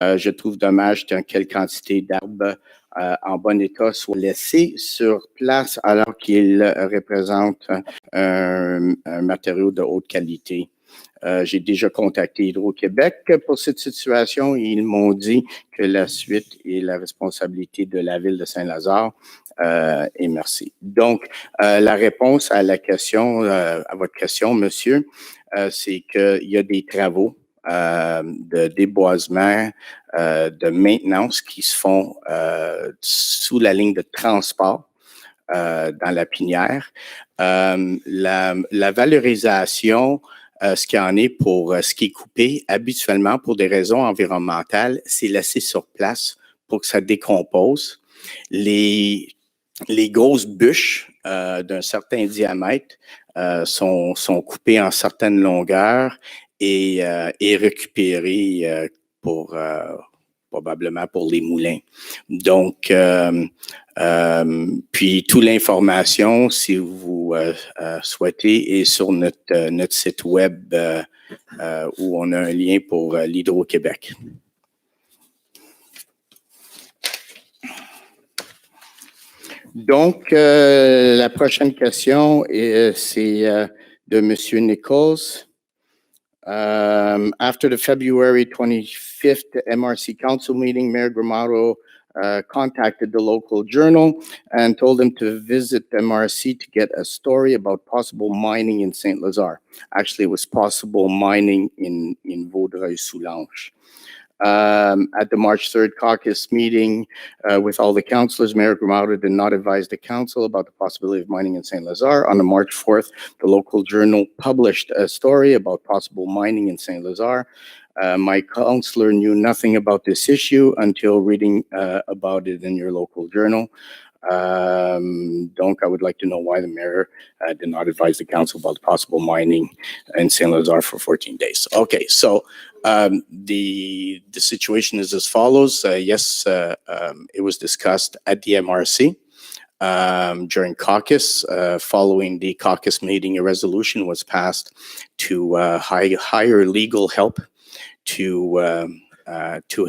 Je trouve dommage qu'une quelle quantité d'arbres en bon état soit laissée sur place alors qu'ils représentent un matériau de haute qualité. J'ai déjà contacté Hydro-Québec pour cette situation et ils m'ont dit que la suite est la responsabilité de la ville de Saint-Lazare. Et merci. Donc, la réponse à la question, à votre question, monsieur, c'est qu'il y a des travaux de déboisement, de maintenance qui se font sous la ligne de transport dans la pinière. La valorisation, ce qu'il y en est pour ce qui est coupé, habituellement pour des raisons environnementales, c'est laissé sur place pour que ça décompose. Les grosses bûches d'un certain diamètre sont coupées en certaines longueurs et récupérées probablement pour les moulins. Donc, puis toute l'information, si vous souhaitez, est sur notre site web où on a un lien pour l'Hydro-Québec. Donc, la prochaine question, c'est de M. Nichols. After the February 25th MRC Council meeting, Mayor Gramado contacted the local journal and told them to visit MRC to get a story about possible mining in Saint-Lazare. Actually, it was possible mining in Vaudreuil-Soulanges. At the March 3rd caucus meeting with all the councillors, Mayor Gramado did not advise the council about the possibility of mining in Saint-Lazare. On the March 4th, the local journal published a story about possible mining in Saint-Lazare. My councillor knew nothing about this issue until reading about it in your local journal. Donc, I would like to know why the mayor did not advise the council about possible mining in Saint-Lazare for 14 days. Okay, so the situation is as follows. Yes, it was discussed at the MRC during caucus. Following the caucus meeting, a resolution was passed to hire legal help to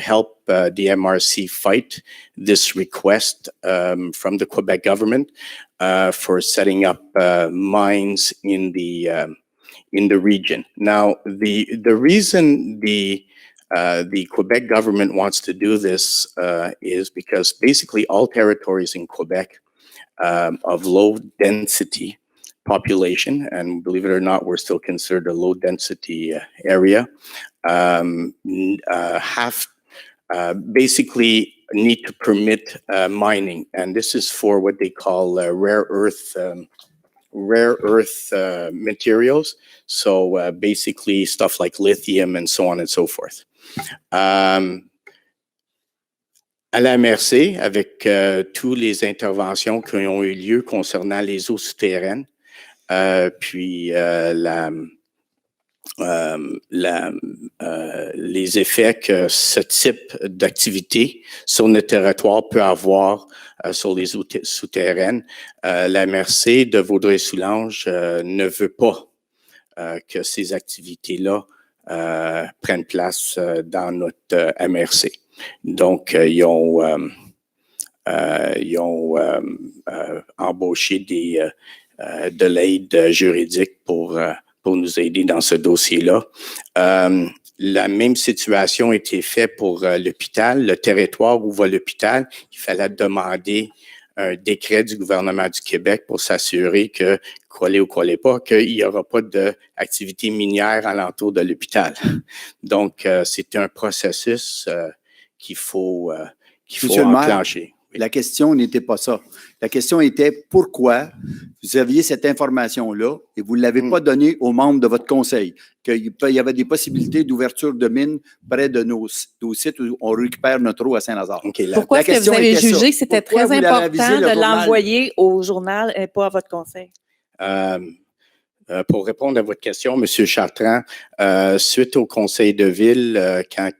help the MRC fight this request from the Quebec government for setting up mines in the region. Now, the reason the Quebec government wants to do this is because basically all territories in Quebec of low density population, and believe it or not, we're still considered a low density area, have basically need to permit mining, and this is for what they call rare earth materials. So basically stuff like lithium and so on and so forth. À la MRC, avec toutes les interventions qui ont eu lieu concernant les eaux souterraines, puis les effets que ce type d'activité sur notre territoire peut avoir sur les eaux souterraines. La MRC de Vaudreuil-Soulanges ne veut pas que ces activités-là prennent place dans notre MRC. Donc, ils ont embauché de l'aide juridique pour nous aider dans ce dossier-là. La même situation a été faite pour l'hôpital, le territoire où va l'hôpital. Il fallait demander un décret du gouvernement du Québec pour s'assurer que, collé ou collé pas, qu'il n'y aura pas d'activité minière alentour de l'hôpital. Donc, c'est un processus qu'il faut enclencher. La question n'était pas ça. La question était pourquoi vous aviez cette information-là et vous ne l'avez pas donnée aux membres de votre conseil, qu'il y avait des possibilités d'ouverture de mines près de nos sites où on récupère notre eau à Saint-Lazare. Okay, pourquoi est-ce que vous avez jugé que c'était très important de l'envoyer au journal et pas à votre conseil? Pour répondre à votre question, M. Chartrand, suite au conseil de ville, quand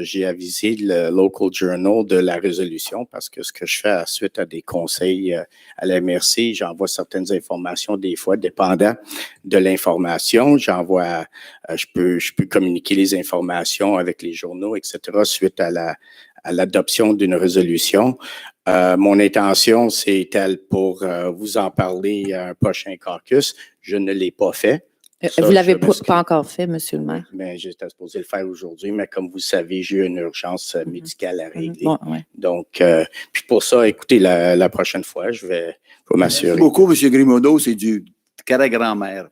j'ai avisé le Local Journal de la résolution, parce que ce que je fais suite à des conseils à la MRC, j'envoie certaines informations des fois, dépendant de l'information. Je peux communiquer les informations avec les journaux, etc., suite à l'adoption d'une résolution. Mon intention, c'est-elle pour vous parler à un prochain caucus. Je ne l'ai pas fait. Vous ne l'avez pas encore fait, Monsieur le maire. Mais j'étais supposé le faire aujourd'hui, mais comme vous savez, j'ai eu une urgence médicale à régler. Ouais. Donc, puis pour ça, écoutez, la prochaine fois, je vais m'assurer. Merci beaucoup, M. Grimaudeau. C'est du carré grand-mère.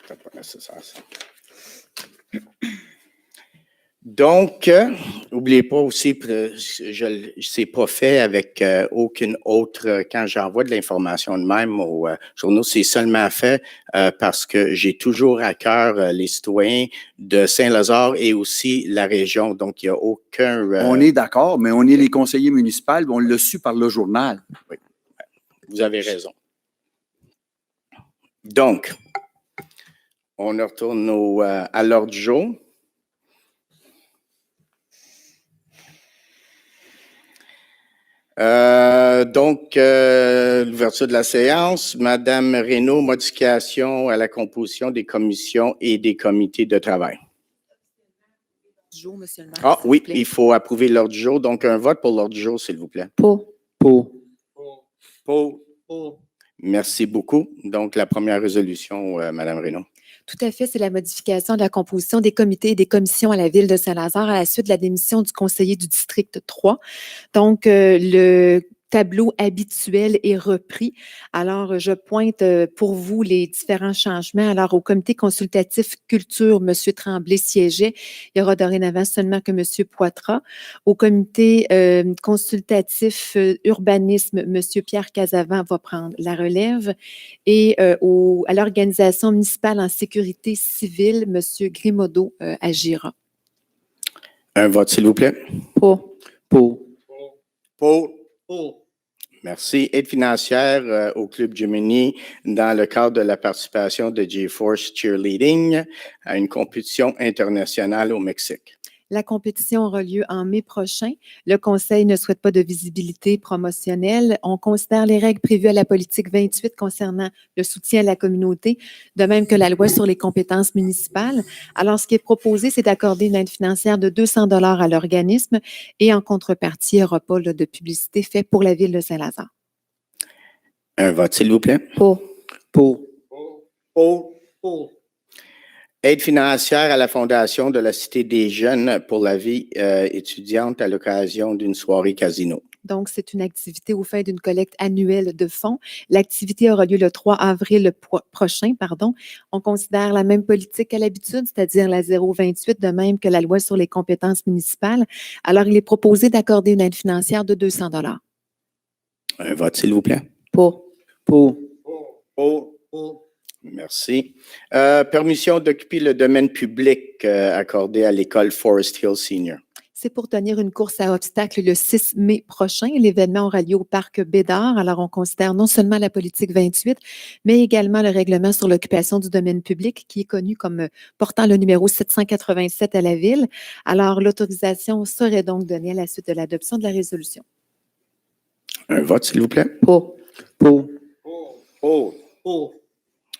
C'est pas nécessaire, ça. Donc, n'oubliez pas aussi, c'est pas fait avec aucune autre, quand j'envoie de l'information de même aux journaux, c'est seulement fait parce que j'ai toujours à cœur les citoyens de Saint-Lazare et aussi la région. Donc, il n'y a aucun... On est d'accord, mais on est les conseillers municipaux, on l'a su par le journal. Oui, vous avez raison. Donc, on retourne à l'ordre du jour. L'ouverture de la séance. Madame Reynaud, modification à la composition des commissions et des comités de travail. Monsieur le maire, Ah oui, il faut approuver l'ordre du jour. Donc, un vote pour l'ordre du jour, s'il vous plaît. Pour. Merci beaucoup. Donc, la première résolution, Madame Reynaud. Tout à fait, c'est la modification de la composition des comités et des commissions à la Ville de Saint-Lazare à la suite de la démission du conseiller du district 3. Donc, le tableau habituel est repris. Alors, je pointe pour vous les différents changements. Alors, au comité consultatif culture, M. Tremblay siégeait. Il y aura dorénavant seulement que M. Poitras. Au comité consultatif urbanisme, M. Pierre Casavant va prendre la relève. Et à l'organisation municipale en sécurité civile, M. Grimaudeau agira. Un vote, s'il vous plaît. Pour. Merci. Aide financière au Club Gemini dans le cadre de la participation de J-Force Cheerleading à une compétition internationale au Mexique. La compétition aura lieu en mai prochain. Le Conseil ne souhaite pas de visibilité promotionnelle. On considère les règles prévues à la politique 28 concernant le soutien à la communauté, de même que la loi sur les compétences municipales. Alors, ce qui est proposé, c'est d'accorder une aide financière de 200 $ à l'organisme et en contrepartie, il n'y aura pas de publicité faite pour la Ville de Saint-Lazare. Un vote, s'il vous plaît. Pour. Aide financière à la Fondation de la Cité des Jeunes pour la vie étudiante à l'occasion d'une soirée casino. Donc, c'est une activité au fin d'une collecte annuelle de fonds. L'activité aura lieu le 3 avril prochain. On considère la même politique qu'à l'habitude, c'est-à-dire la 028, de même que la loi sur les compétences municipales. Alors, il est proposé d'accorder une aide financière de 200 $. Un vote, s'il vous plaît. Pour. Merci. Permission d'occuper le domaine public accordé à l'école Forest Hill Senior. C'est pour tenir une course à obstacles le 6 mai prochain. L'événement aura lieu au parc Bédard. Alors, on considère non seulement la politique 28, mais également le règlement sur l'occupation du domaine public qui est connu comme portant le numéro 787 à la Ville. Alors, l'autorisation serait donc donnée à la suite de l'adoption de la résolution. Un vote, s'il vous plaît. Pour.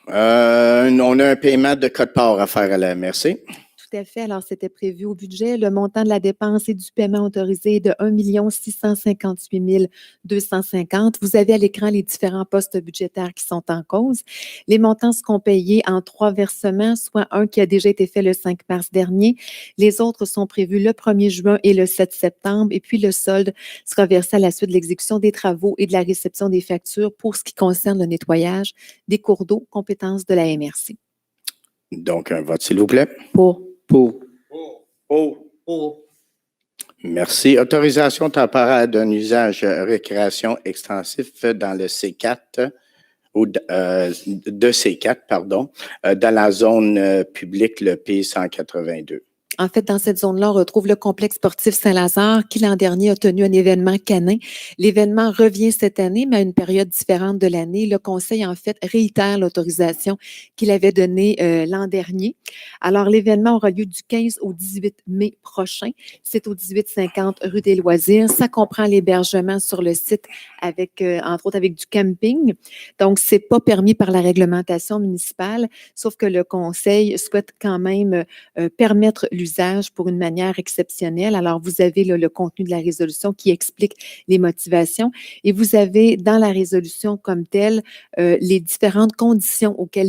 On a un paiement de code-part à faire à la MRC. Tout à fait. Alors, c'était prévu au budget. Le montant de la dépense et du paiement autorisé est de 1 658 250. Vous avez à l'écran les différents postes budgétaires qui sont en cause. Les montants seront payés en 3 versements, soit un qui a déjà été fait le 5 mars dernier. Les autres sont prévus le 1er juin et le 7 septembre. Et puis, le solde sera versé à la suite de l'exécution des travaux et de la réception des factures pour ce qui concerne le nettoyage des cours d'eau, compétence de la MRC. Donc, un vote, s'il vous plaît. Pour. Merci. Autorisation temporaire d'un usage récréation extensif dans le C4, ou de C4, dans la zone publique, le P182. En fait, dans cette zone-là, on retrouve le complexe sportif Saint-Lazare qui, l'an dernier, a tenu un événement canin. L'événement revient cette année, mais à une période différente de l'année. Le Conseil, en fait, réitère l'autorisation qu'il avait donnée l'an dernier. Alors, l'événement aura lieu du 15 au 18 mai prochain. C'est au 1850 rue des Loisirs. Ça comprend l'hébergement sur le site avec, entre autres, avec du camping. Donc, c'est pas permis par la réglementation municipale, sauf que le Conseil souhaite quand même permettre l'usage pour une manière exceptionnelle. Alors, vous avez là, le contenu de la résolution qui explique les motivations et vous avez dans la résolution comme telle les différentes conditions auxquelles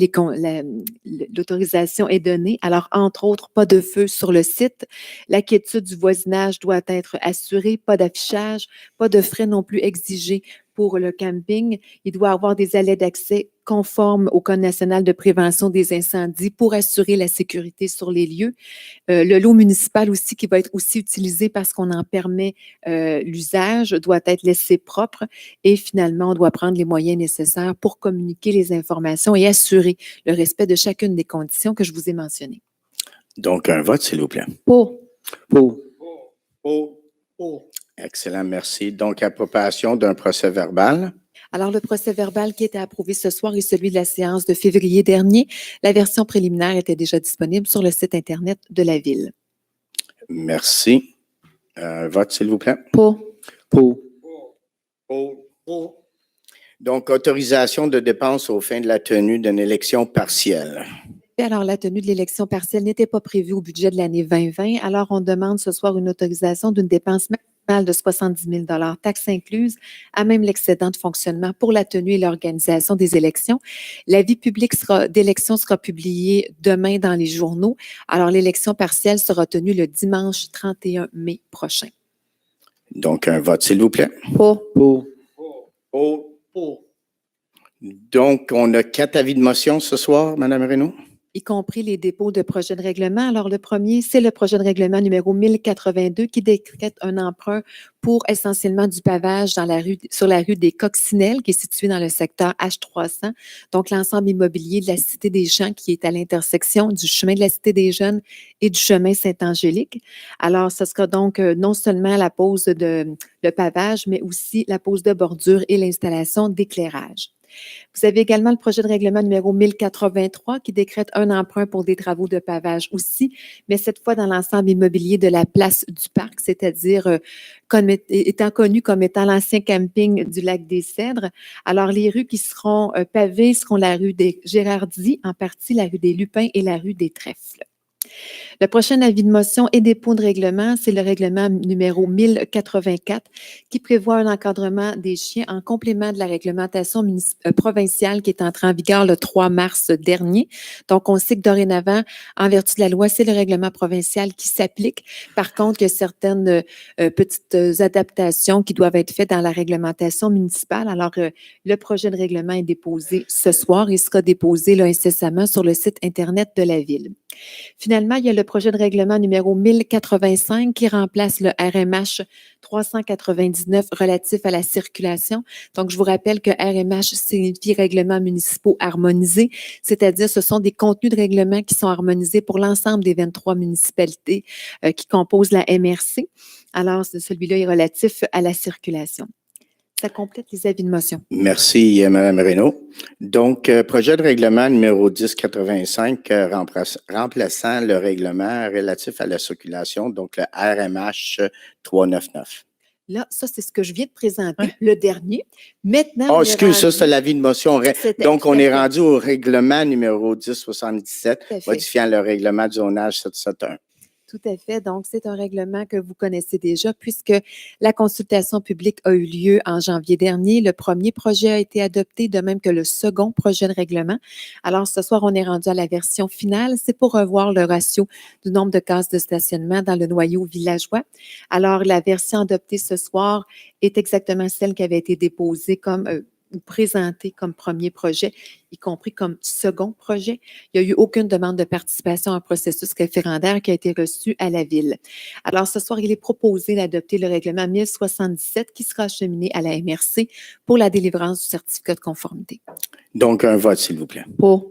l'autorisation est donnée. Alors, entre autres, pas de feu sur le site, la quiétude du voisinage doit être assurée, pas d'affichage, pas de frais non plus exigés pour le camping. Il doit avoir des allées d'accès conformes au Code national de prévention des incendies pour assurer la sécurité sur les lieux. Le lot municipal aussi qui va être aussi utilisé parce qu'on en permet l'usage doit être laissé propre et finalement, on doit prendre les moyens nécessaires pour communiquer les informations et assurer le respect de chacune des conditions que je vous ai mentionnées. Donc, un vote, s'il vous plaît. Pour. Pour. Excellent, merci. Donc, approbation d'un procès-verbal. Alors, le procès-verbal qui était approuvé ce soir est celui de la séance de février dernier. La version préliminaire était déjà disponible sur le site Internet de la Ville. Merci. Un vote, s'il vous plaît. Pour. Donc, autorisation de dépenses aux fins de la tenue d'une élection partielle. Alors, la tenue de l'élection partielle n'était pas prévue au budget de l'année 2020. Alors, on demande ce soir une autorisation d'une dépense maximale de 70 000 taxes incluses, à même l'excédent de fonctionnement pour la tenue et l'organisation des élections. L'avis public d'élection sera publié demain dans les journaux. Alors, l'élection partielle sera tenue le dimanche 31 mai prochain. Donc, un vote, s'il vous plaît. Pour. Donc, on a 4 avis de motion ce soir, Mme Reynaud. Y compris les dépôts de projets de règlement. Alors, le premier, c'est le projet de règlement numéro 1082 qui décrète un emprunt pour essentiellement du pavage sur la rue des Coccinelles, qui est située dans le secteur H300. Donc, l'ensemble immobilier de la Cité des Champs qui est à l'intersection du chemin de la Cité des Jeunes et du chemin Saint-Angélique. Alors, ce sera donc non seulement la pose de le pavage, mais aussi la pose de bordure et l'installation d'éclairage. Vous avez également le projet de règlement numéro 1083 qui décrète un emprunt pour des travaux de pavage aussi, mais cette fois dans l'ensemble immobilier de la place du parc, c'est-à-dire étant connu comme étant l'ancien camping du lac des Cèdres. Alors, les rues qui seront pavées seront la rue des Gérardis, en partie la rue des Lupins et la rue des Trèfles. Le prochain avis de motion et dépôt de règlement, c'est le règlement numéro 1084 qui prévoit un encadrement des chiens en complément de la réglementation provinciale qui est entrée en vigueur le 3 mars dernier. Donc, on sait que dorénavant, en vertu de la loi, c'est le règlement provincial qui s'applique. Par contre, il y a certaines petites adaptations qui doivent être faites dans la réglementation municipale. Alors, le projet de règlement est déposé ce soir et sera déposé là, incessamment sur le site Internet de la Ville. Finalement, il y a le projet de règlement numéro 1085 qui remplace le RMH 399 relatif à la circulation. Donc, je vous rappelle que RMH signifie règlements municipaux harmonisés, c'est-à-dire ce sont des contenus de règlement qui sont harmonisés pour l'ensemble des 23 municipalités qui composent la MRC. Alors, celui-là est relatif à la circulation. Ça complète les avis de motion. Merci, Mme Reynaud. Donc, projet de règlement numéro 1085 remplaçant le règlement relatif à la circulation, donc le RMH 399. Là, ça, c'est ce que je viens de présenter, le dernier. Maintenant, oh, excuse, ça, c'est l'avis de motion. Donc, on est rendu au règlement numéro 1077, modifiant le règlement du zonage 771. Tout à fait. Donc, c'est un règlement que vous connaissez déjà puisque la consultation publique a eu lieu en janvier dernier. Le premier projet a été adopté, de même que le second projet de règlement. Alors, ce soir, on est rendu à la version finale. C'est pour revoir le ratio du nombre de cases de stationnement dans le noyau villageois. Alors, la version adoptée ce soir est exactement celle qui avait été déposée comme ou présenté comme premier projet, y compris comme second projet. Il n'y a eu aucune demande de participation à un processus référendaire qui a été reçu à la Ville. Alors, ce soir, il est proposé d'adopter le règlement 1077 qui sera acheminé à la MRC pour la délivrance du certificat de conformité. Donc, un vote, s'il vous plaît. Pour.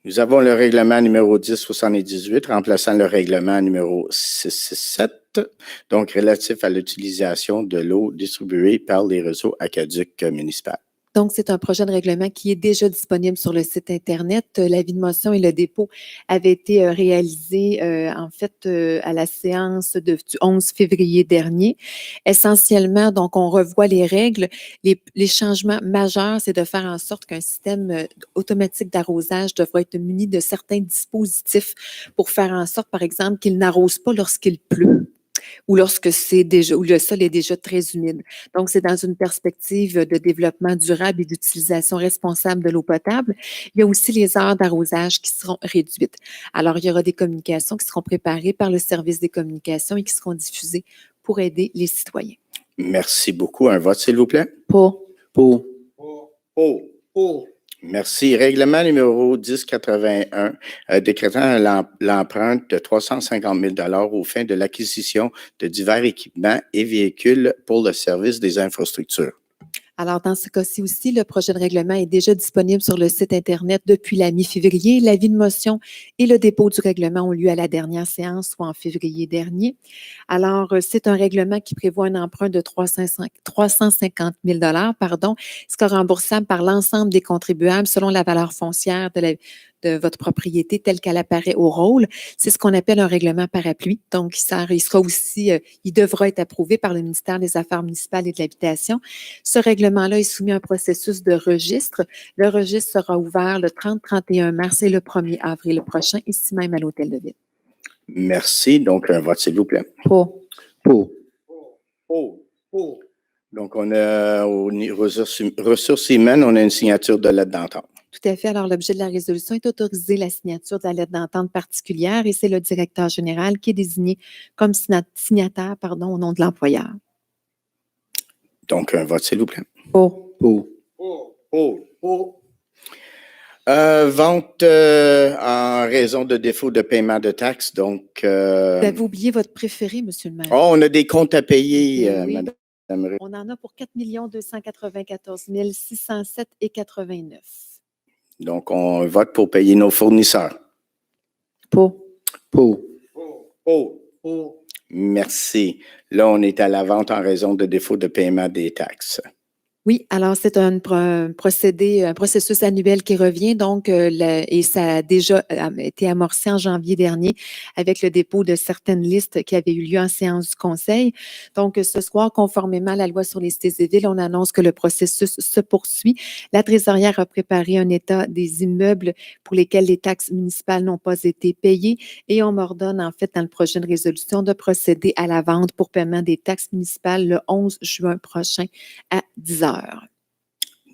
Nous avons le règlement numéro 1078 remplaçant le règlement numéro 667, donc relatif à l'utilisation de l'eau distribuée par les réseaux aqueducs municipaux. Donc, c'est un projet de règlement qui est déjà disponible sur le site Internet. L'avis de motion et le dépôt avaient été réalisés, à la séance du 11 février dernier. Essentiellement, donc, on revoit les règles. Les changements majeurs, c'est de faire en sorte qu'un système automatique d'arrosage devra être muni de certains dispositifs pour faire en sorte, par exemple, qu'il n'arrose pas lorsqu'il pleut, ou lorsque où le sol est déjà très humide. Donc, c'est dans une perspective de développement durable et d'utilisation responsable de l'eau potable. Il y a aussi les heures d'arrosage qui seront réduites. Alors, il y aura des communications qui seront préparées par le service des communications et qui seront diffusées pour aider les citoyens. Merci beaucoup. Un vote, s'il vous plaît. Pour. Pour. Merci. Règlement numéro 1081, décrétant l'empreinte de 350 000 aux fins de l'acquisition de divers équipements et véhicules pour le service des infrastructures. Alors, dans ce cas-ci aussi, le projet de règlement est déjà disponible sur le site Internet depuis la mi-février. L'avis de motion et le dépôt du règlement ont lieu à la dernière séance, soit en février dernier. Alors, c'est un règlement qui prévoit un emprunt de 350 000 ce qui est remboursable par l'ensemble des contribuables selon la valeur foncière de votre propriété telle qu'elle apparaît au rôle. C'est ce qu'on appelle un règlement parapluie. Donc, il devra être approuvé par le ministère des Affaires municipales et de l'Habitation. Ce règlement-là est soumis à un processus de registre. Le registre sera ouvert le 30-31 mars et le 1er avril prochain, ici même à l'Hôtel de Ville. Merci. Donc, un vote, s'il vous plaît. Pour. Donc, on a aux ressources humaines, on a une signature de lettre d'entente. Tout à fait. Alors, l'objet de la résolution est d'autoriser la signature de la lettre d'entente particulière et c'est le directeur général qui est désigné comme signataire au nom de l'employeur. Donc, un vote, s'il vous plaît. Pour. Vente en raison de défaut de paiement de taxes. Donc, Vous avez oublié votre préféré, M. le maire. on a des comptes à payer, Oui. Madame. On en a pour 4 294 607,89. Donc, on vote pour payer nos fournisseurs. Pour. Merci. Là, on est à la vente en raison de défaut de paiement des taxes. Oui, alors c'est un processus annuel qui revient, donc, et ça a déjà été amorcé en janvier dernier avec le dépôt de certaines listes qui avaient eu lieu en séance du Conseil. Donc, ce soir, conformément à la loi sur les cités et villes, on annonce que le processus se poursuit. La trésorière a préparé un état des immeubles pour lesquels les taxes municipales n'ont pas été payées et on m'ordonne, en fait, dans le projet de résolution, de procéder à la vente pour paiement des taxes municipales le 11 juin prochain à 10 heures.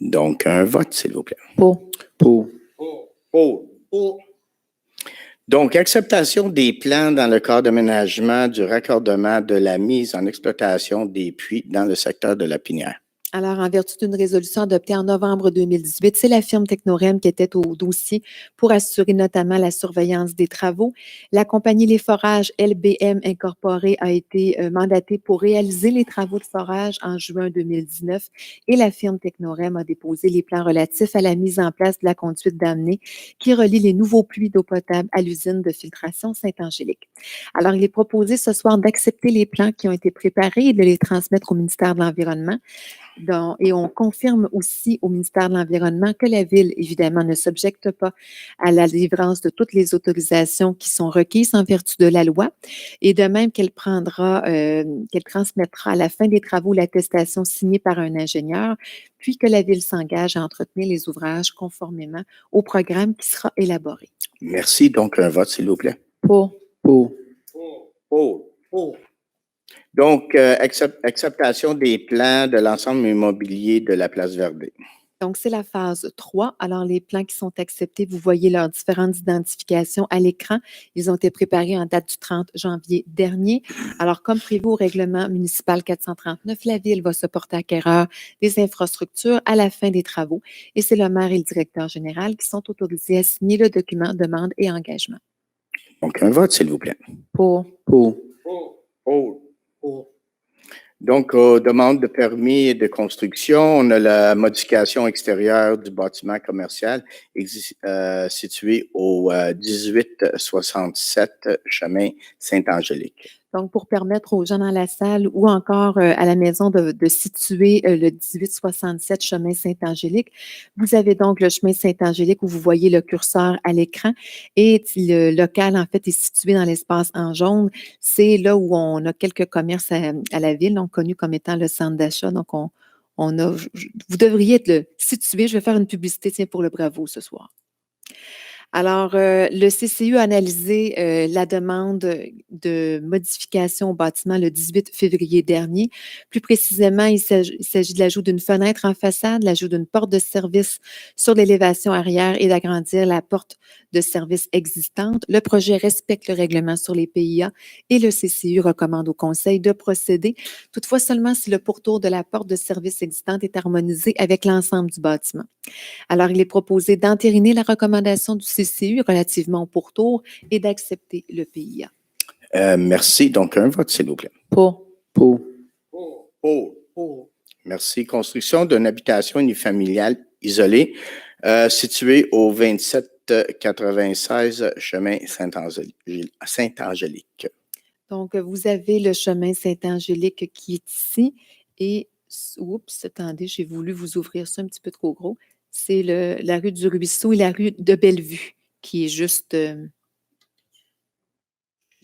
Donc, un vote, s'il vous plaît. Pour. Donc, acceptation des plans dans le cadre d'aménagement, du raccordement, de la mise en exploitation des puits dans le secteur de la Pinière. Alors, en vertu d'une résolution adoptée en novembre 2018, c'est la firme Technorem qui était au dossier pour assurer notamment la surveillance des travaux. La compagnie Les Forages LBM Incorporée a été mandatée pour réaliser les travaux de forage en juin 2019 et la firme Technorem a déposé les plans relatifs à la mise en place de la conduite d'amener qui relie les nouveaux puits d'eau potable à l'usine de filtration Saint-Angélique. Alors, il est proposé ce soir d'accepter les plans qui ont été préparés et de les transmettre au ministère de l'Environnement. Et on confirme aussi au ministère de l'Environnement que la Ville, évidemment, ne s'objecte pas à la délivrance de toutes les autorisations qui sont requises en vertu de la loi et de même qu'elle transmettra à la fin des travaux l'attestation signée par un ingénieur, puis que la Ville s'engage à entretenir les ouvrages conformément au programme qui sera élaboré. Merci. Donc, un vote, s'il vous plaît. Pour. Donc, acceptation des plans de l'ensemble immobilier de la Place Verdé. Donc, c'est la phase 3. Alors, les plans qui sont acceptés, vous voyez leurs différentes identifications à l'écran. Ils ont été préparés en date du 30 janvier dernier. Alors, comme prévu au règlement municipal 439, la Ville va se porter acquéreur des infrastructures à la fin des travaux. Et c'est le maire et le directeur général qui sont autorisés à signer le document demande et engagement. Donc, un vote, s'il vous plaît. Pour. Donc, aux demandes de permis de construction, on a la modification extérieure du bâtiment commercial situé au 1867 chemin Saint-Angélique. Donc, pour permettre aux gens dans la salle ou encore à la maison de situer le 1867 chemin Saint-Angélique, vous avez donc le chemin Saint-Angélique où vous voyez le curseur à l'écran et le local, en fait, est situé dans l'espace en jaune. C'est là où on a quelques commerces à la ville, donc connus comme étant le centre d'achat. Donc, vous devriez être situé. Je vais faire une publicité, tiens, pour le Bravo ce soir. Alors, le CCU a analysé la demande de modification au bâtiment le 18 février dernier. Plus précisément, il s'agit de l'ajout d'une fenêtre en façade, l'ajout d'une porte de service sur l'élévation arrière et d'agrandir la porte de service existante. Le projet respecte le règlement sur les PIA et le CCU recommande au Conseil de procéder, toutefois seulement si le pourtour de la porte de service existante est harmonisé avec l'ensemble du bâtiment. Alors, il est proposé d'entériner la recommandation du CCU relativement au pourtour et d'accepter le PIA. Merci. Donc, un vote, s'il vous plaît. Pour. Merci. Construction d'une habitation unifamiliale isolée située au 2796 chemin Saint-Angélique. Donc, vous avez le chemin Saint-Angélique qui est ici et, oups, attendez, j'ai voulu vous ouvrir ça un petit peu trop gros. C'est la rue du Ruisseau et la rue de Bellevue qui est juste,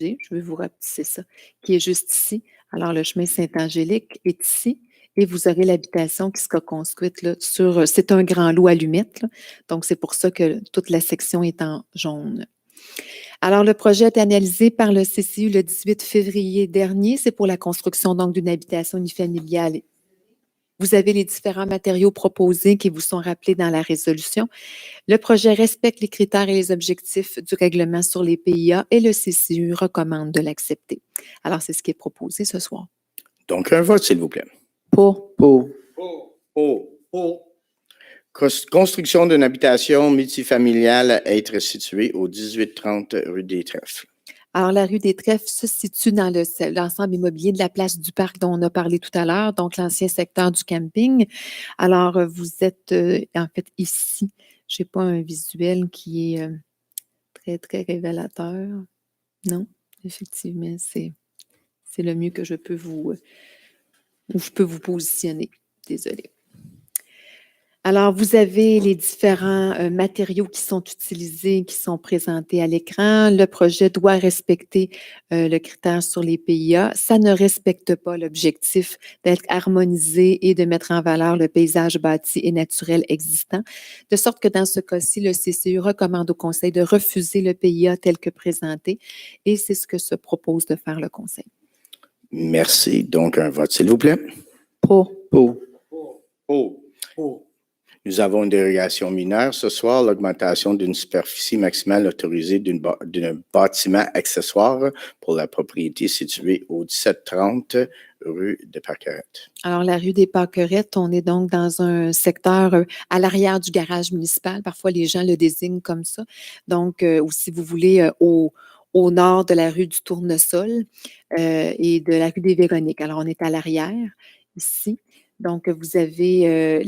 je vais vous rapetisser ça, qui est juste ici. Alors, le chemin Saint-Angélique est ici et vous aurez l'habitation qui sera construite là, c'est un grand lot allumette, là, donc c'est pour ça que toute la section est en jaune. Alors, le projet a été analysé par le CCU le 18 février dernier. C'est pour la construction donc d'une habitation unifamiliale. Vous avez les différents matériaux proposés qui vous sont rappelés dans la résolution. Le projet respecte les critères et les objectifs du règlement sur les PIA et le CCU recommande de l'accepter. Alors, c'est ce qui est proposé ce soir. Donc, un vote, s'il vous plaît. Pour. Construction d'une habitation multifamiliale à être située au 1830 rue des Trèfles. Alors, la rue des Trèfles se situe dans l'ensemble immobilier de la place du Parc dont on a parlé tout à l'heure, donc l'ancien secteur du camping. Alors, vous êtes en fait ici. Je n'ai pas un visuel qui est très, très révélateur. Non, effectivement, c'est le mieux que je peux vous positionner. Désolée. Alors, vous avez les différents matériaux qui sont utilisés, qui sont présentés à l'écran. Le projet doit respecter le critère sur les PIA. Ça ne respecte pas l'objectif d'être harmonisé et de mettre en valeur le paysage bâti et naturel existant, de sorte que dans ce cas-ci, le CCU recommande au Conseil de refuser le PIA tel que présenté et c'est ce que se propose de faire le Conseil. Merci. Donc, un vote, s'il vous plaît. Pour. Nous avons une dérogation mineure ce soir, l'augmentation d'une superficie maximale autorisée d'un bâtiment accessoire pour la propriété située au 1730 rue des Parquerettes. Alors, la rue des Parquerettes, on est donc dans un secteur à l'arrière du garage municipal. Parfois, les gens le désignent comme ça. Donc, ou si vous voulez, au nord de la rue du Tournesol et de la rue des Véroniques. Alors, on est à l'arrière, ici. Donc, vous avez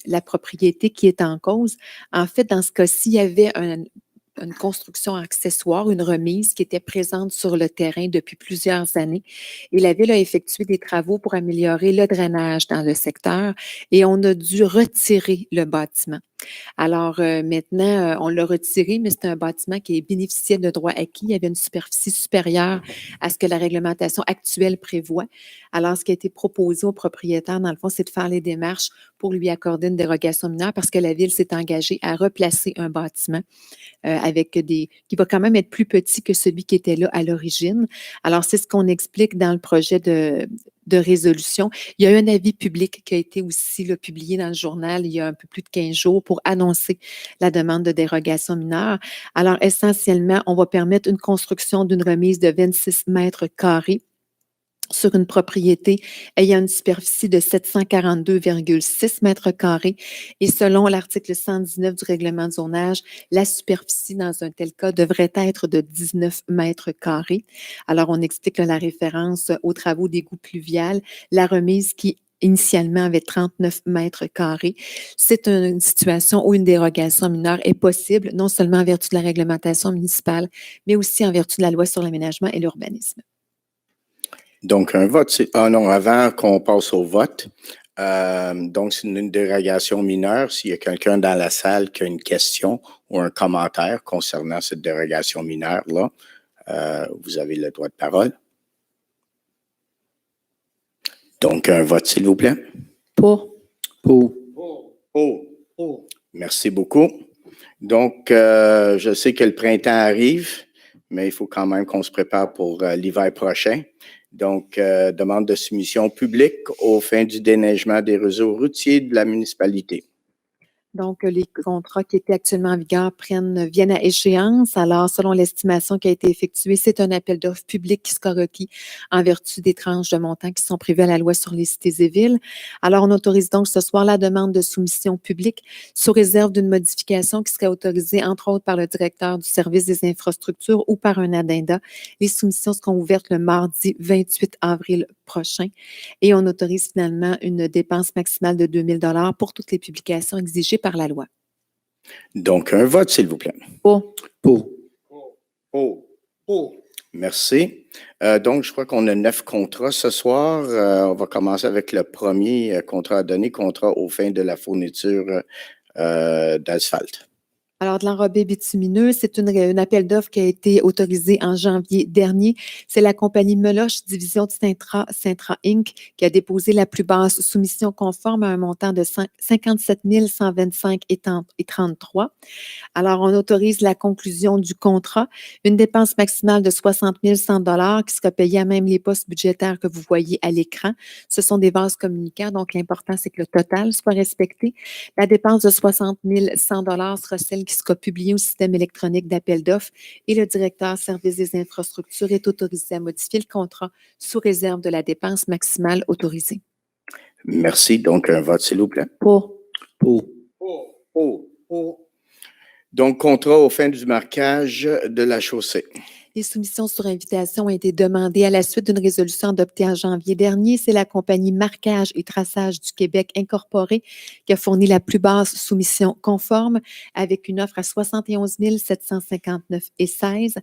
la propriété qui est en cause. En fait, dans ce cas-ci, il y avait une construction accessoire, une remise qui était présente sur le terrain depuis plusieurs années. Et la Ville a effectué des travaux pour améliorer le drainage dans le secteur et on a dû retirer le bâtiment. Alors maintenant, on l'a retiré, mais c'est un bâtiment qui bénéficiait de droits acquis. Il y avait une superficie supérieure à ce que la réglementation actuelle prévoit. Alors, ce qui a été proposé au propriétaire, dans le fond, c'est de faire les démarches pour lui accorder une dérogation mineure parce que la Ville s'est engagée à replacer un bâtiment qui va quand même être plus petit que celui qui était là à l'origine. Alors, c'est ce qu'on explique dans le projet de résolution. Il y a eu un avis public qui a été aussi publié dans le journal il y a un peu plus de 15 jours pour annoncer la demande de dérogation mineure. Alors, essentiellement, on va permettre une construction d'une remise de 26 mètres carrés sur une propriété ayant une superficie de 742,6 mètres carrés. Et selon l'article 119 du règlement de zonage, la superficie dans un tel cas devrait être de 19 mètres carrés. Alors, on explique là, la référence aux travaux d'égout pluvial, la remise qui initialement avait 39 mètres carrés. C'est une situation où une dérogation mineure est possible, non seulement en vertu de la réglementation municipale, mais aussi en vertu de la loi sur l'aménagement et l'urbanisme. Donc, un vote, c'est... Ah non, avant qu'on passe au vote, donc c'est une dérogation mineure. S'il y a quelqu'un dans la salle qui a une question ou un commentaire concernant cette dérogation mineure-là, vous avez le droit de parole. Donc, un vote, s'il vous plaît. Pour. Merci beaucoup. Donc, je sais que le printemps arrive, mais il faut quand même qu'on se prépare pour l'hiver prochain. Donc, demande de soumission publique aux fins du déneigement des réseaux routiers de la municipalité. Donc, les contrats qui étaient actuellement en vigueur viennent à échéance. Alors, selon l'estimation qui a été effectuée, c'est un appel d'offres public qui sera requis en vertu des tranches de montants qui sont prévues à la loi sur les cités et villes. Alors, on autorise donc ce soir la demande de soumission publique sous réserve d'une modification qui serait autorisée, entre autres, par le directeur du service des infrastructures ou par un addenda. Les soumissions seront ouvertes le mardi 28 avril prochain et on autorise finalement une dépense maximale de 2 000 $ pour toutes les publications exigées par la loi. Donc, un vote, s'il vous plaît. Pour. Merci. Donc, je crois qu'on a 9 contrats ce soir. On va commencer avec le premier contrat à donner, contrat aux fins de la fourniture d'asphalte. Alors, de l'enrobé bitumineux, c'est un appel d'offres qui a été autorisé en janvier dernier. C'est la compagnie Meloche, division de Sintra Inc., qui a déposé la plus basse soumission conforme à un montant de 57 125,33 $. Alors, on autorise la conclusion du contrat, une dépense maximale de 60 100 $ qui sera payée à même les postes budgétaires que vous voyez à l'écran. Ce sont des vases communicants, donc l'important, c'est que le total soit respecté. La dépense de 60 100 $ sera celle qui sera publiée au système électronique d'appel d'offres et le directeur service des infrastructures est autorisé à modifier le contrat sous réserve de la dépense maximale autorisée. Merci. Donc, un vote, s'il vous plaît. Pour. Donc, contrat aux fins du marquage de la chaussée. Les soumissions sur invitation ont été demandées à la suite d'une résolution adoptée en janvier dernier. C'est la compagnie Marquage et Traçage du Québec Incorporée qui a fourni la plus basse soumission conforme avec une offre à 71 759,16 $.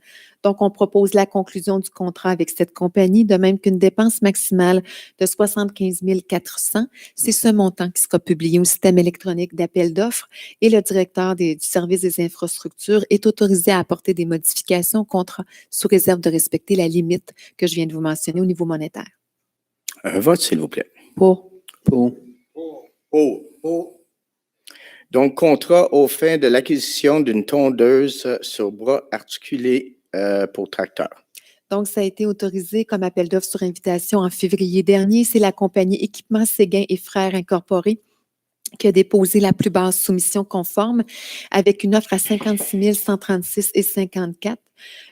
Donc, on propose la conclusion du contrat avec cette compagnie, de même qu'une dépense maximale de 75 400 $. C'est ce montant qui sera publié au système électronique d'appel d'offres et le directeur du service des infrastructures est autorisé à apporter des modifications au contrat sous réserve de respecter la limite que je viens de vous mentionner au niveau monétaire. Un vote, s'il vous plaît. Pour. Donc, contrat aux fins de l'acquisition d'une tondeuse sur bras articulé pour tracteur. Donc, ça a été autorisé comme appel d'offres sur invitation en février dernier. C'est la compagnie Équipement Séguin et Frères Incorporés qui a déposé la plus basse soumission conforme avec une offre à 56 136,54 $.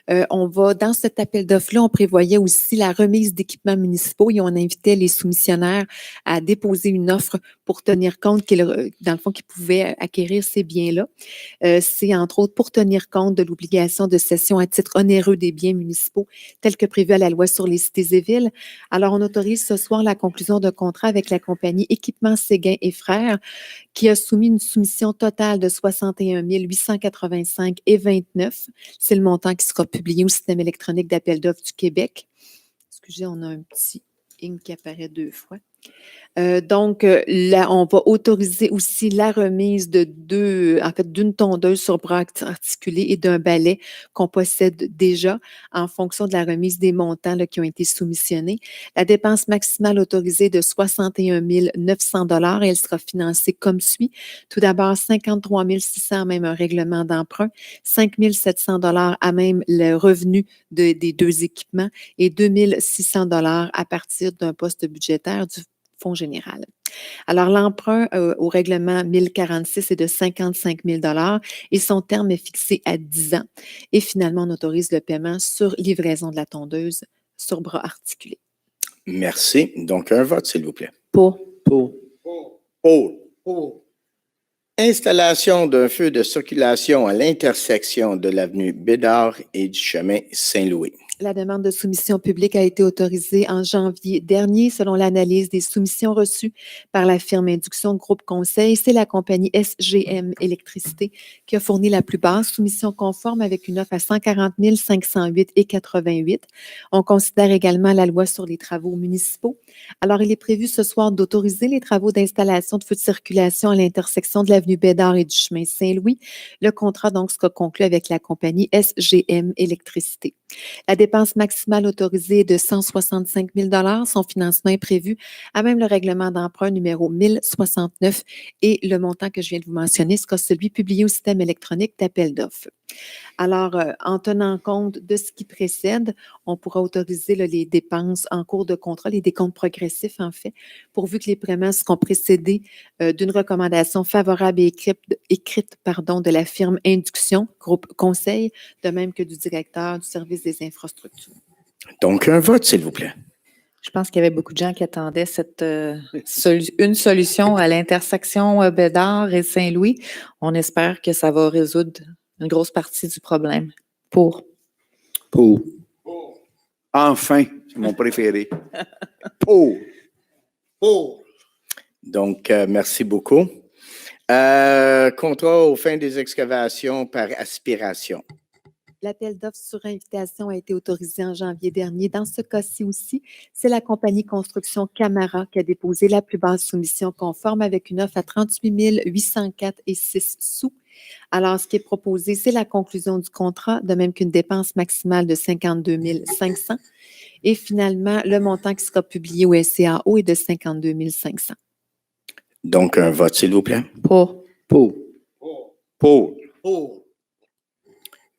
Dans cet appel d'offres-là, on prévoyait aussi la remise d'équipements municipaux et on invitait les soumissionnaires à déposer une offre pour tenir compte dans le fond, qu'ils pouvaient acquérir ces biens-là. C'est entre autres pour tenir compte de l'obligation de cession à titre onéreux des biens municipaux tels que prévu à la loi sur les cités et villes. Alors, on autorise ce soir la conclusion d'un contrat avec la compagnie Équipement Séguin et Frères qui a soumis une soumission totale de 61 885,29 $. C'est le montant qui sera publié au système électronique d'appel d'offres du Québec. Excusez, on a un petit ing qui apparaît 2 fois. Donc, là, on va autoriser aussi la remise d'une tondeuse sur bras articulé et d'un balai qu'on possède déjà en fonction de la remise des montants là, qui ont été soumissionnés. La dépense maximale autorisée de 61 900 $ et elle sera financée comme suit. Tout d'abord, 53 600 à même un règlement d'emprunt, 5 700 $ à même le revenu des 2 équipements et 2 600 $ à partir d'un poste budgétaire du Fonds général. Alors, l'emprunt au règlement 1046 est de 55 000 $ et son terme est fixé à 10 ans. Et finalement, on autorise le paiement sur livraison de la tondeuse sur bras articulés. Merci. Donc, un vote, s'il vous plaît. Pour. Pour. Pour. Installation d'un feu de circulation à l'intersection de l'avenue Bédard et du chemin Saint-Louis. La demande de soumission publique a été autorisée en janvier dernier selon l'analyse des soumissions reçues par la firme Induction Groupe Conseil. C'est la compagnie SGM Électricité qui a fourni la plus basse soumission conforme avec une offre à 140 508,88. On considère également la loi sur les travaux municipaux. Alors, il est prévu ce soir d'autoriser les travaux d'installation de feux de circulation à l'intersection de l'avenue Bédard et du chemin Saint-Louis. Le contrat, donc, sera conclu avec la compagnie SGM Électricité. La dépense maximale autorisée est de 165 000 $. Son financement est prévu à même le règlement d'emprunt numéro 1069 et le montant que je viens de vous mentionner sera celui publié au système électronique d'appel d'offres. Alors, en tenant compte de ce qui précède, on pourra autoriser les dépenses en cours de contrat, les décomptes progressifs en fait, pourvu que les paiements seront précédés d'une recommandation favorable et écrite de la firme Induction Groupe Conseil, de même que du directeur du service des infrastructures. Donc, un vote, s'il vous plaît. Je pense qu'il y avait beaucoup de gens qui attendaient une solution à l'intersection Bédard et Saint-Louis. On espère que ça va résoudre une grosse partie du problème. Pour. Enfin, c'est mon préféré. Pour. Donc, merci beaucoup. Contrat aux fins des excavations par aspiration. L'appel d'offres sur invitation a été autorisé en janvier dernier. Dans ce cas-ci aussi, c'est la compagnie Construction Camara qui a déposé la plus basse soumission conforme avec une offre à 38 804,06 sous. Alors, ce qui est proposé, c'est la conclusion du contrat, de même qu'une dépense maximale de 52 500. Et finalement, le montant qui sera publié au SCAO est de 52 500. Donc, un vote, s'il vous plaît. Pour.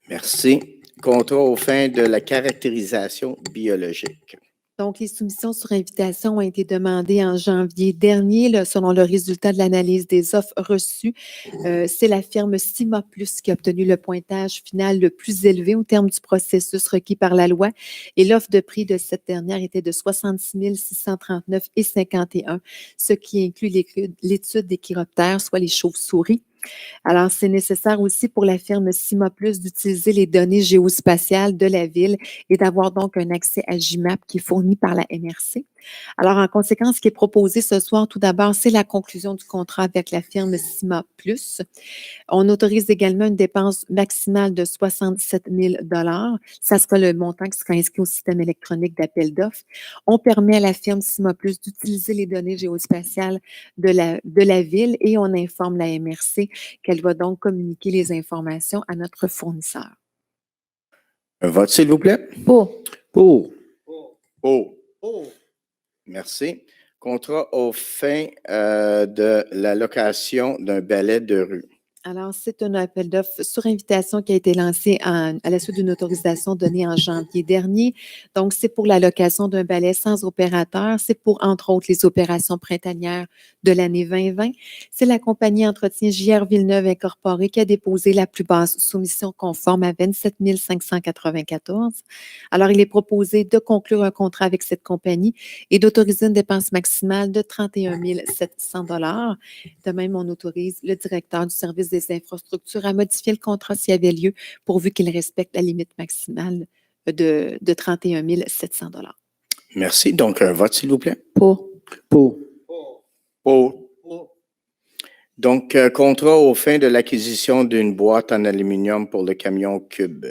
Merci. Contrat aux fins de la caractérisation biologique. Donc, les soumissions sur invitation ont été demandées en janvier dernier, selon le résultat de l'analyse des offres reçues. C'est la firme Cima Plus qui a obtenu le pointage final le plus élevé au terme du processus requis par la loi. Et l'offre de prix de cette dernière était de 66 639,51, ce qui inclut l'étude des chiroptères, soit les chauves-souris. Alors, c'est nécessaire aussi pour la firme Cima Plus d'utiliser les données géospatiales de la ville et d'avoir donc un accès à GMAP qui est fourni par la MRC. Alors, en conséquence, ce qui est proposé ce soir, tout d'abord, c'est la conclusion du contrat avec la firme Cima Plus. On autorise également une dépense maximale de 67 000 $. Ça sera le montant qui sera inscrit au système électronique d'appel d'offres. On permet à la firme Cima Plus d'utiliser les données géospatiales de la ville et on informe la MRC qu'elle va donc communiquer les informations à notre fournisseur. Un vote, s'il vous plaît. Pour. Merci. Contrat aux fins de la location d'un balai de rue. Alors, c'est un appel d'offres sur invitation qui a été lancé à la suite d'une autorisation donnée en janvier dernier. Donc, c'est pour la location d'un balai sans opérateur. C'est pour, entre autres, les opérations printanières de l'année 2020. C'est la compagnie Entretien JR Villeneuve Incorporée qui a déposé la plus basse soumission conforme à 27 594. Alors, il est proposé de conclure un contrat avec cette compagnie et d'autoriser une dépense maximale de 31 700 $. De même, on autorise le directeur du service des infrastructures à modifier le contrat s'il y avait lieu, pourvu qu'il respecte la limite maximale de 31 700 $. Merci. Donc, un vote, s'il vous plaît. Pour. Donc, contrat aux fins de l'acquisition d'une boîte en aluminium pour le camion Cube.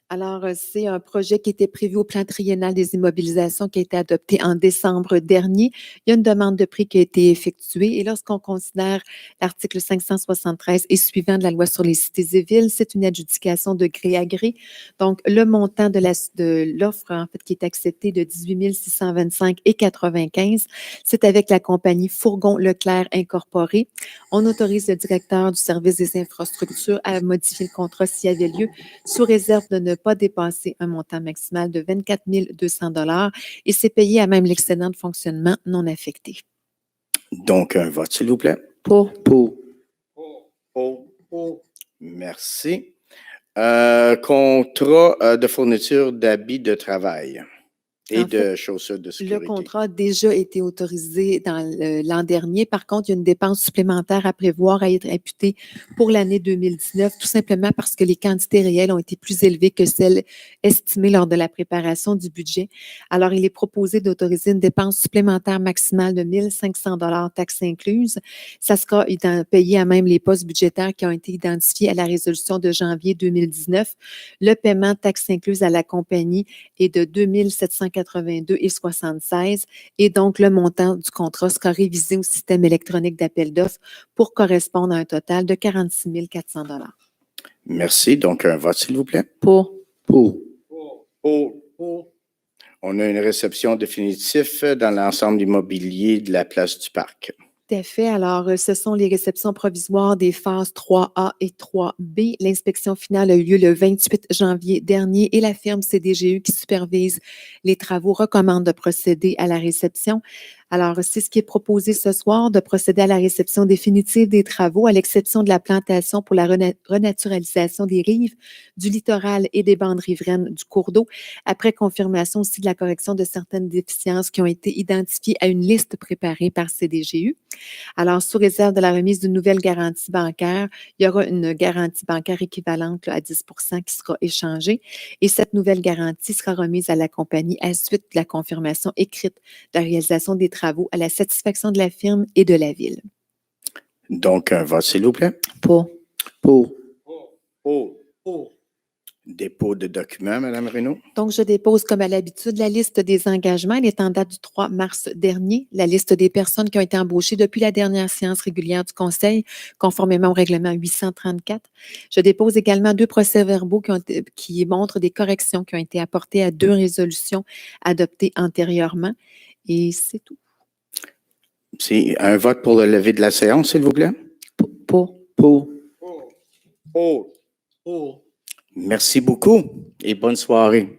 Alors, c'est un projet qui était prévu au plan triennal des immobilisations qui a été adopté en décembre dernier. Il y a une demande de prix qui a été effectuée et lorsqu'on considère l'article 573 et suivant de la loi sur les cités et villes, c'est une adjudication de gré à gré. Donc, le montant de l'offre, en fait, qui est accepté de 18 625,95, c'est avec la compagnie Fourgon Leclerc Incorporée. On autorise le directeur du service des infrastructures à modifier le contrat s'il y avait lieu, sous réserve de ne pas dépasser un montant maximal de 24 200 $ et c'est payé à même l'excédent de fonctionnement non affecté. Donc, un vote, s'il vous plaît. Pour. Merci. Contrat de fourniture d'habits de travail. Et En de chaussures de Le sécurité. contrat a déjà été autorisé l'an dernier. Par contre, il y a une dépense supplémentaire à prévoir à être imputée pour l'année 2019, tout simplement parce que les quantités réelles ont été plus élevées que celles estimées lors de la préparation du budget. Alors, il est proposé d'autoriser une dépense supplémentaire maximale de 1 500 taxes incluses. Ça sera payé à même les postes budgétaires qui ont été identifiés à la résolution de janvier 2019. Le paiement de taxes incluses à la compagnie est de 2 782,76 et donc le montant du contrat sera révisé au système électronique d'appel d'offres pour correspondre à un total de 46 400 $. Merci. Donc, un vote, s'il vous plaît. Pour. Pour. On a une réception définitive dans l'ensemble immobilier de la place du Parc. Tout à fait. Alors, ce sont les réceptions provisoires des phases 3A et 3B. L'inspection finale a eu lieu le 28 janvier dernier et la firme CDGE qui supervise les travaux recommande de procéder à la réception. Alors, c'est ce qui est proposé ce soir, de procéder à la réception définitive des travaux, à l'exception de la plantation pour la renaturalisation des rives, du littoral et des bandes riveraines du cours d'eau, après confirmation aussi de la correction de certaines déficiences qui ont été identifiées à une liste préparée par CDGU. Alors, sous réserve de la remise d'une nouvelle garantie bancaire, il y aura une garantie bancaire équivalente à 10 qui sera échangée et cette nouvelle garantie sera remise à la compagnie à suite de la confirmation écrite de la réalisation des travaux à la satisfaction de la firme et de la ville. Donc, un vote, s'il vous plaît. Pour. Pour. Dépôt de documents, Mme Reynaud. Donc, je dépose comme à l'habitude la liste des engagements. Elle est en date du 3 mars dernier. La liste des personnes qui ont été embauchées depuis la dernière séance régulière du Conseil, conformément au règlement 834. Je dépose également 2 procès-verbaux qui montrent des corrections qui ont été apportées à 2 résolutions adoptées antérieurement. Et c'est tout. C'est un vote pour le lever de la séance, s'il vous plaît. Pour. Merci beaucoup et bonne soirée.